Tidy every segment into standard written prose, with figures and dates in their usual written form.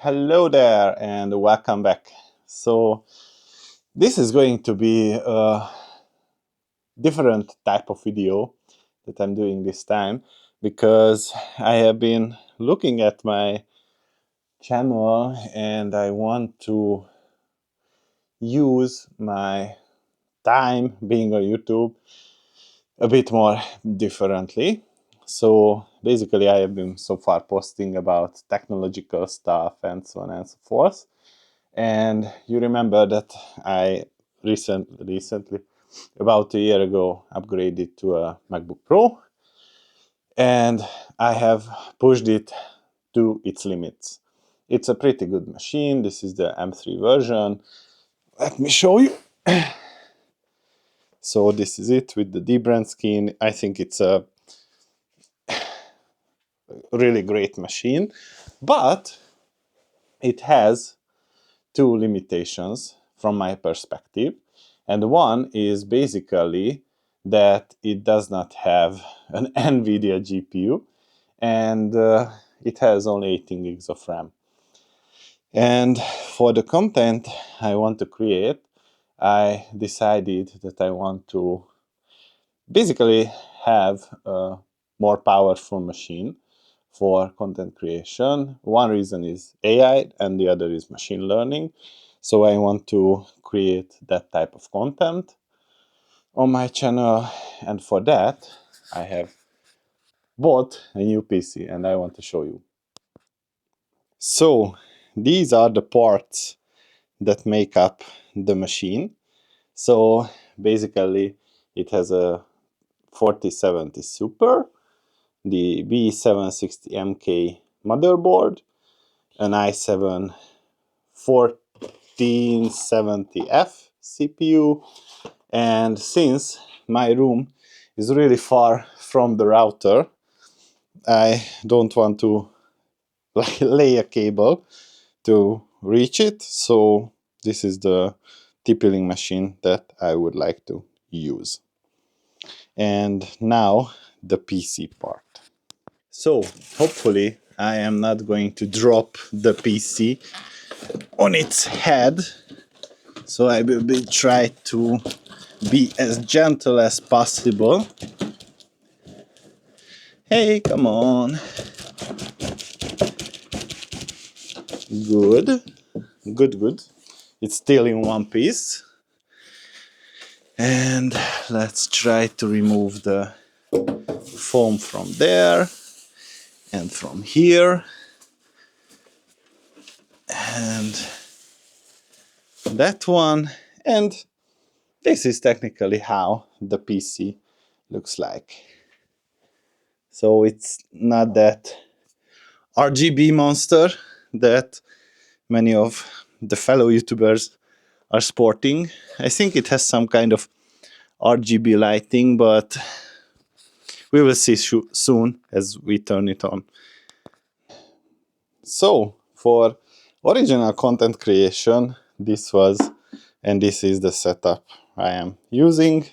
Hello there and welcome back. So this is going to be a different type of video that I'm doing this time because I have been looking at my channel and I want to use my time being on YouTube a bit more differently. So basically I have been so far posting about technological stuff and so on and so forth. And you remember that I recently, about a year ago, upgraded to a MacBook Pro, and I have pushed it to its limits. It's a pretty good machine. This is the M3 version. Let me show you. So this is it with the Debrand skin. I think it's a really great machine, but it has two limitations from my perspective. And one is basically that it does not have an NVIDIA GPU and it has only 18 gigs of RAM. And for the content I want to create, I decided that I want to basically have a more powerful machine for content creation. One reason is AI and the other is machine learning. So I want to create that type of content on my channel, and for that I have bought a new PC and I want to show you. So these are the parts that make up the machine. So basically it has a 4070 Super, the B760MK motherboard, an i7 1470F CPU, and since my room is really far from the router, I don't want to lay a cable to reach it, so this is the TP-Link machine that I would like to use. And now the PC part. So hopefully I am not going to drop the PC on its head. So I will try to be as gentle as possible. Hey, come on. Good. Good. It's still in one piece. And let's try to remove the foam from there and from here. And that one. And this is technically how the PC looks like. So it's not that RGB monster that many of the fellow YouTubers are sporting. I think it has some kind of RGB lighting, but we will see soon as we turn it on. So for original content creation, this is the setup I am using.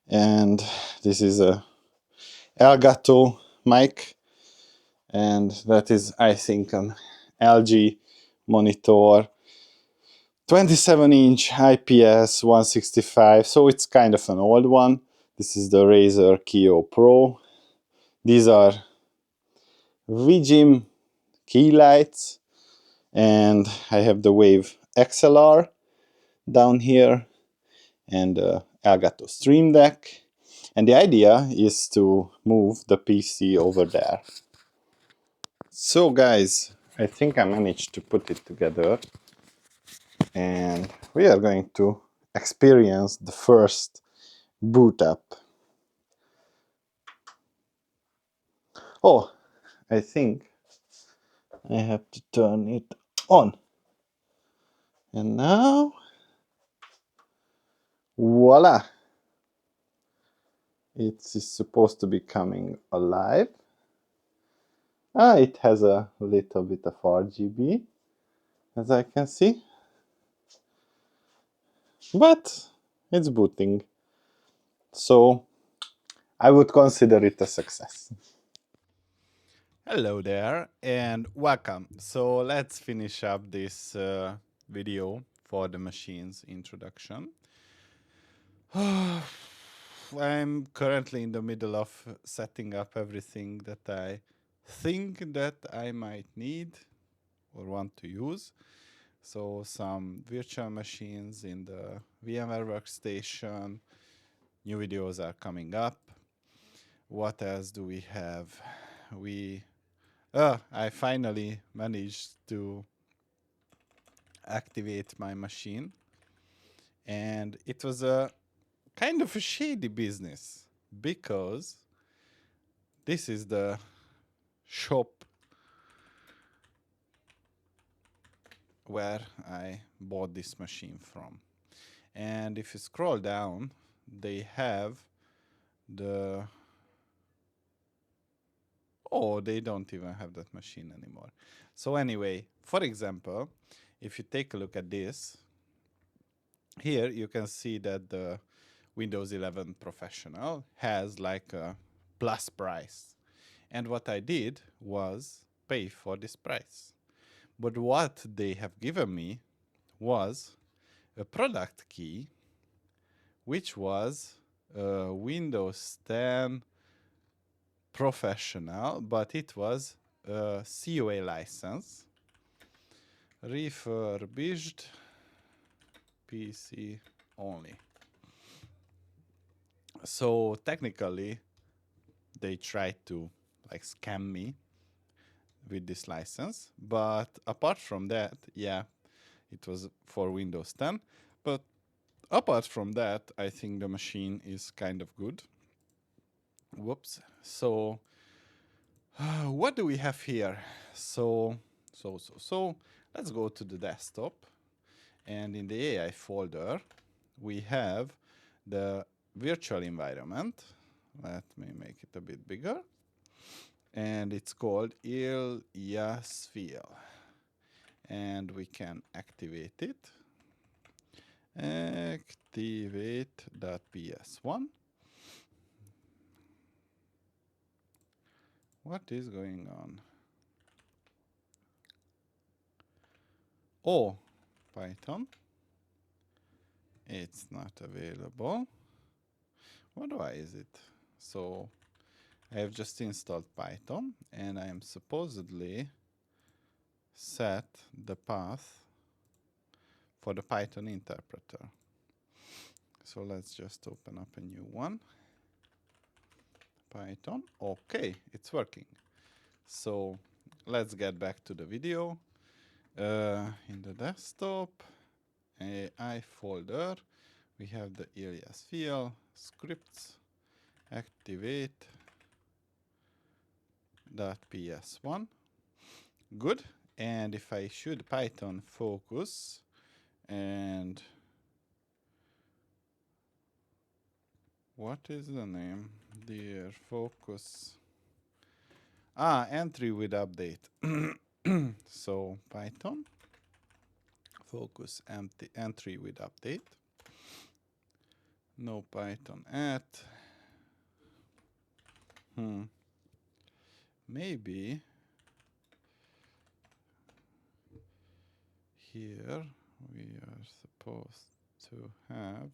And this is a Elgato mic, and that is, I think, an LG monitor, 27-inch IPS 165, so it's kind of an old one. This is the Razer Kiyo Pro. These are VGIM key lights, and I have the Wave XLR down here, and Elgato Stream Deck. And the idea is to move the PC over there. So guys, I think I managed to put it together, and we are going to experience the first boot up. Oh, I think I have to turn it on. And now, voila! It is supposed to be coming alive. It has a little bit of RGB, as I can see. But it's booting. So I would consider it a success. Hello there and welcome. So let's finish up this video for the machine's introduction. I'm currently in the middle of setting up everything that I think that I might need or want to use. So some virtual machines in the VMware workstation, new videos are coming up. What else do we have? I finally managed to activate my machine, and it was a kind of a shady business because this is the shop where I bought this machine from. And if you scroll down, they have the they don't even have that machine anymore. So anyway, for example, if you take a look at this, here you can see that the Windows 11 Professional has like a plus price. And what I did was pay for this price. But what they have given me was a product key, which was a Windows 10 Professional, but it was a COA license, refurbished PC only. So technically, they tried to like scam me with this license, but apart from that, yeah, it was for Windows 10. But apart from that, I think the machine is kind of good. Whoops. So what do we have here? So let's go to the desktop, and in the AI folder we have the virtual environment. Let me make it a bit bigger, and it's called Ilyasville, and we can activate it. Activate.ps1. What is going on? Oh, Python. It's not available. Why is it? So I have just installed Python, and I am supposedly set the path for the Python interpreter. So let's just open up a new one. Python. Okay, it's working. So let's get back to the video. In the desktop AI folder, we have the Ilyasville scripts, activate .ps1. Good. And if I should Python focus and what is the name? Dear focus. Entry with update. So Python focus empty entry with update. No Python at. Maybe here we are supposed to have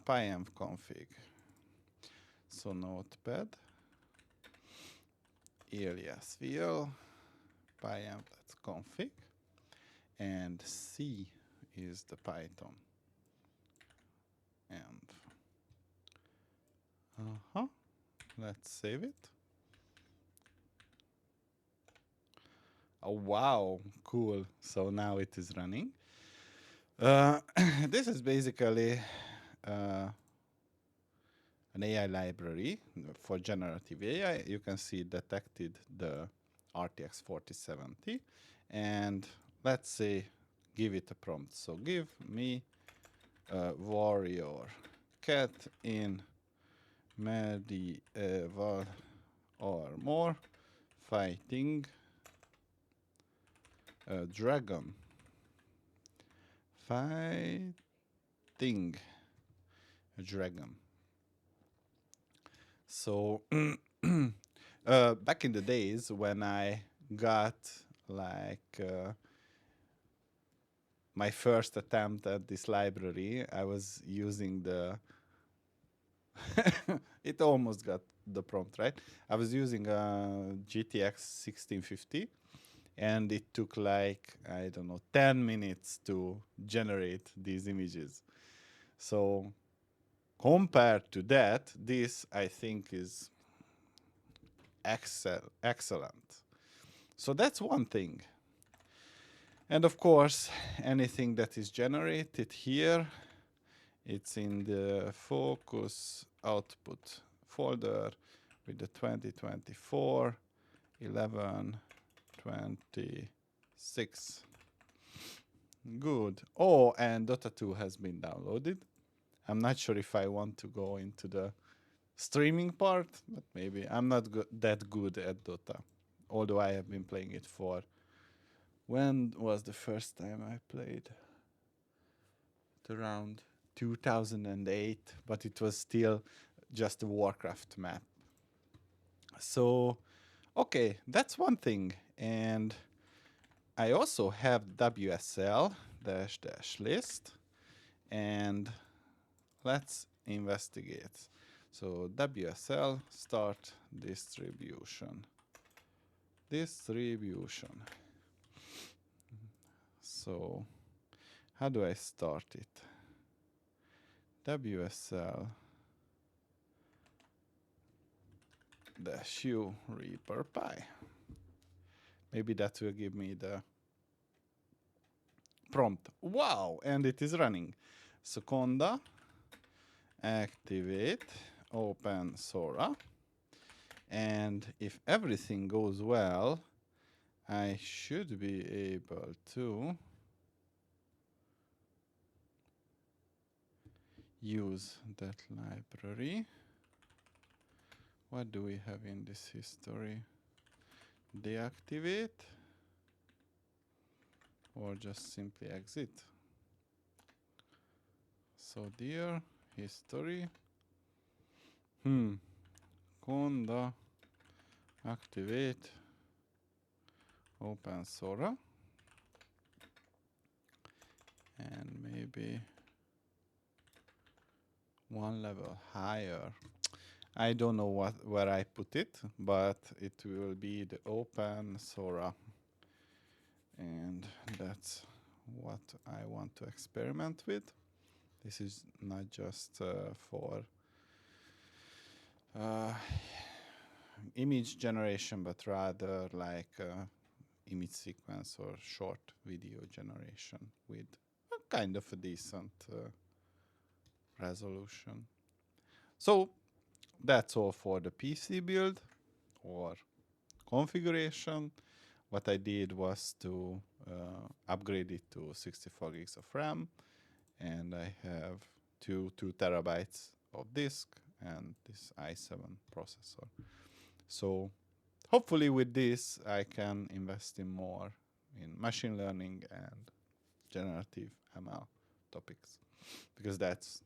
pyenv config. So notepad, Ilyasville, pyenv, that's config, and C is the Python env. Let's save it. Oh wow, cool. So now it is running. This is basically an AI library for generative AI. You can see it detected the RTX 4070, and let's say give it a prompt. So give me a warrior cat in medieval armor fighting a dragon. Fighting a dragon. So back in the days when I got like my first attempt at this library, I was using the it almost got the prompt right. I was using a GTX 1650, and it took like, I don't know, 10 minutes to generate these images. So compared to that, this I think is excellent. So that's one thing. And of course, anything that is generated here, it's in the focus output folder with the 2024 1126. Good. Oh, and Dota 2 has been downloaded. I'm not sure if I want to go into the streaming part, but maybe. I'm not that good at Dota, although I have been playing it for... When was the first time I played? Around 2008, but it was still just a Warcraft map. So, okay, that's one thing. And I also have WSL -- list, and let's investigate. So WSL start distribution. So how do I start it? WSL -u Reaper Pi. Maybe that will give me the prompt. Wow, and it is running. So Conda activate open Sora, and if everything goes well, I should be able to use that library. What do we have in this history? Deactivate or just simply exit? So dear history, Conda activate open Sora, and maybe one level higher. I don't know where I put it, but it will be the open Sora, and that's what I want to experiment with. This is not just for image generation, but rather like image sequence or short video generation with a kind of a decent resolution. So that's all for the PC build or configuration. What I did was to upgrade it to 64 gigs of RAM, and I have two terabytes of disk and this i7 processor. So hopefully with this I can invest in more in machine learning and generative ML topics, because that's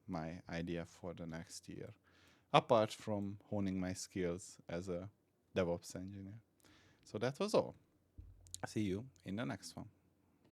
my idea for the next year, apart from honing my skills as a DevOps engineer. So that was all. See you in the next one.